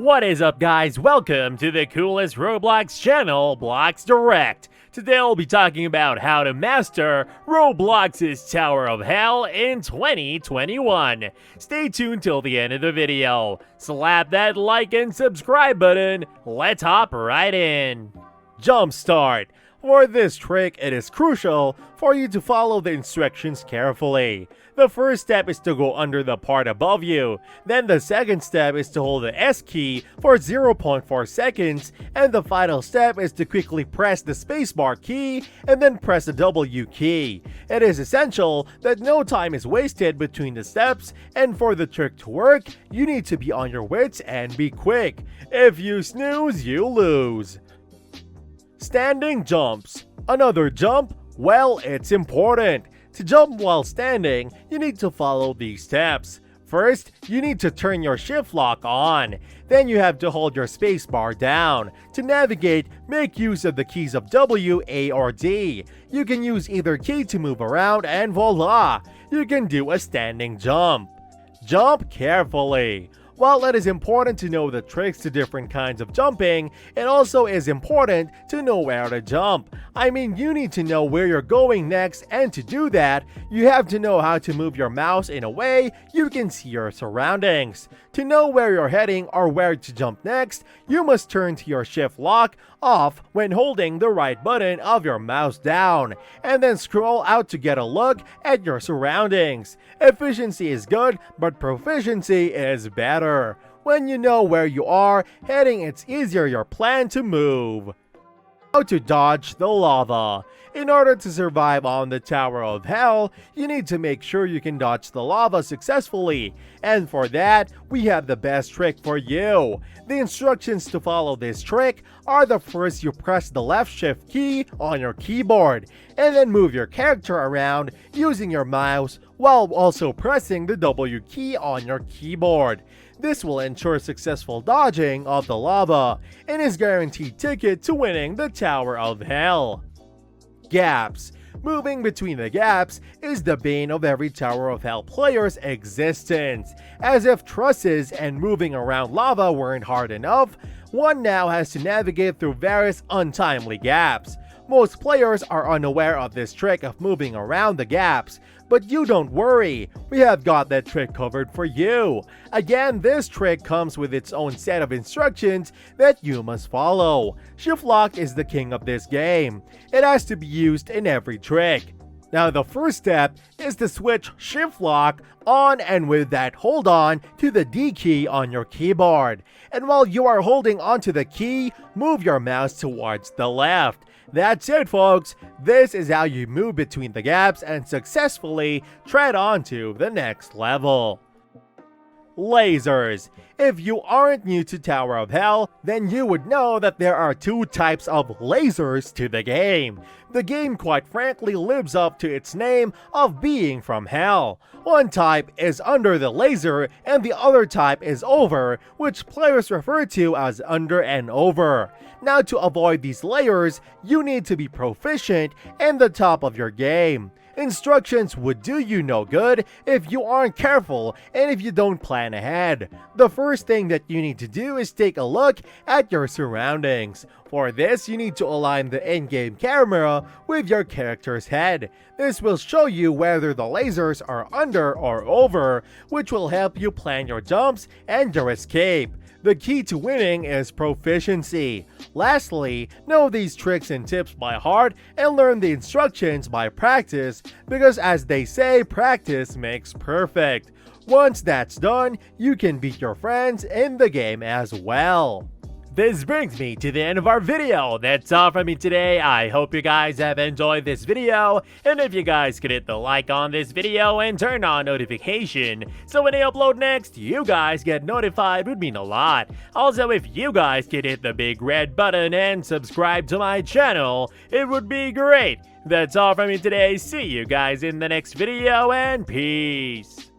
What is up, guys? Welcome to the coolest Roblox channel, Blox Direct. Today I'll be talking about how to master Roblox's Tower of Hell in 2021. Stay tuned till the end of the video. Slap that like and subscribe button. Let's hop right in. Jumpstart. For this trick, it is crucial for you to follow the instructions carefully. The first step is to go under the part above you. Then the second step is to hold the S key for 0.4 seconds. And the final step is to quickly press the spacebar key and then press the W key. It is essential that no time is wasted between the steps, and for the trick to work, you need to be on your wits and be quick. If you snooze, you lose. Standing jumps. Another jump? Well, it's important. To jump while standing, you need to follow these steps. First, you need to turn your shift lock on. Then you have to hold your spacebar down. To navigate, make use of the keys of W, A, or D. You can use either key to move around, and voila! You can do a standing jump. Jump carefully. While it is important to know the tricks to different kinds of jumping, it also is important to know where to jump. I mean, you need to know where you're going next, and to do that, you have to know how to move your mouse in a way you can see your surroundings. To know where you're heading or where to jump next, you must turn to your shift lock off when holding the right button of your mouse down, and then scroll out to get a look at your surroundings. Efficiency is good, but proficiency is better. When you know where you are heading, it's easier your plan to move. How to dodge the lava. In order to survive on the Tower of Hell, you need to make sure you can dodge the lava successfully. And for that, we have the best trick for you. The instructions to follow this trick are: the first, you press the left shift key on your keyboard, and then move your character around using your mouse while also pressing the W key on your keyboard. This will ensure successful dodging of the lava and is guaranteed ticket to winning the Tower of Hell. Gaps. Moving between the gaps is the bane of every Tower of Hell player's existence. As if trusses and moving around lava weren't hard enough, one now has to navigate through various untimely gaps. Most players are unaware of this trick of moving around the gaps, but you don't worry, we have got that trick covered for you. Again, this trick comes with its own set of instructions that you must follow. Shift lock is the king of this game. It has to be used in every trick. Now, the first step is to switch shift lock on, and with that, hold on to the D key on your keyboard. And while you are holding onto the key, move your mouse towards the left. That's it, folks. This is how you move between the gaps and successfully tread onto the next level. Lasers. If you aren't new to Tower of Hell, then you would know that there are two types of lasers to the game. The game, quite frankly, lives up to its name of being from hell. One type is under the laser and the other type is over, which players refer to as under and over. Now, to avoid these layers, you need to be proficient in the top of your game. Instructions would do you no good if you aren't careful and if you don't plan ahead. The first thing that you need to do is take a look at your surroundings. For this, you need to align the in-game camera with your character's head. This will show you whether the lasers are under or over, which will help you plan your jumps and your escape. The key to winning is proficiency. Lastly, know these tricks and tips by heart and learn the instructions by practice, because as they say, practice makes perfect. Once that's done, you can beat your friends in the game as well. This brings me to the end of our video. That's all from me today. I hope you guys have enjoyed this video, and if you guys could hit the like on this video and turn on notification so when I upload next, you guys get notified, would mean a lot. Also, if you guys could hit the big red button and subscribe to my channel, it would be great. That's all from me today. See you guys in the next video, and peace.